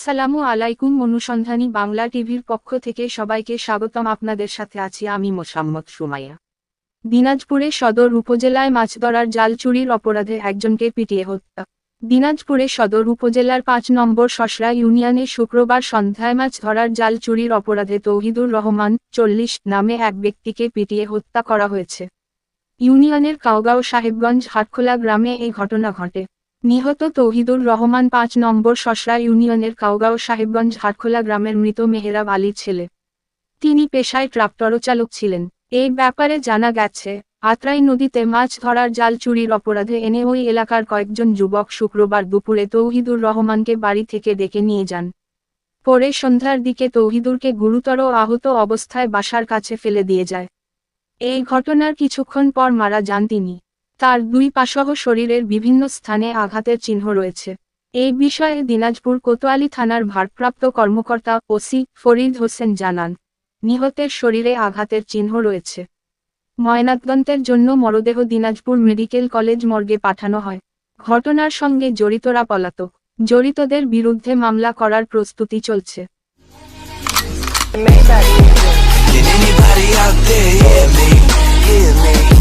আসসালামু আলাইকুম। অনুসন্ধানী বাংলা টিভির পক্ষ থেকে সবাইকে স্বাগতম। আপনাদের সাথে আছি আমি মোসাম্মদ সুমাইয়া। দিনাজপুরে সদর উপজেলায় মাছ ধরার জাল চুরির অপরাধে একজনকে পিটিয়ে হত্যা। দিনাজপুরে সদর উপজেলার ৫ নম্বর শশরা ইউনিয়নে শুক্রবার সন্ধ্যায় মাছ ধরার জাল চুরির অপরাধে তৌহিদুর রহমান ৪০ নামে এক ব্যক্তিকে পিটিয়ে হত্যা করা হয়েছে। ইউনিয়নের কাউগাঁও সাহেবগঞ্জ হাটখোলা গ্রামে এই ঘটনা ঘটে। নিহত তৌহিদুর রহমান ৫ নম্বর শশরা ইউনিয়নের কাউগাঁও সাহেবগঞ্জ হাটখোলা গ্রামের মৃত মেহেরাব আলীর ছেলে। তিনি পেশায় ট্রাক্টর চালক ছিলেন। এই ব্যাপারে জানা গেছে, আত্রাই নদীতে মাছ ধরার জাল চুরির অপরাধে এনে ওই এলাকার কয়েকজন যুবক শুক্রবার দুপুরে তৌহিদুর রহমানকে বাড়ি থেকে ডেকে নিয়ে যান। পরে সন্ধ্যার দিকে তৌহিদুরকে গুরুতর আহত অবস্থায় বাসার কাছে ফেলে দিয়ে যায়। এই ঘটনার কিছুক্ষণ পর মারা যান তিনি। তার দুই পাসহ শরীরের বিভিন্ন স্থানে আঘাতের চিহ্ন রয়েছে। এই বিষয়ে দিনাজপুর কোতোয়ালি থানার ভারপ্রাপ্ত কর্মকর্তা ওসি ফরিদ হোসেন জানান, নিহতের শরীরে আঘাতের চিহ্ন রয়েছে। ময়নাতদন্তের জন্য মরদেহ দিনাজপুর মেডিকেল কলেজ মর্গে পাঠানো হয়। ঘটনার সঙ্গে জড়িতরা পলাতক। জড়িতদের বিরুদ্ধে মামলা করার প্রস্তুতি চলছে। Can anybody out there hear me? Hear me?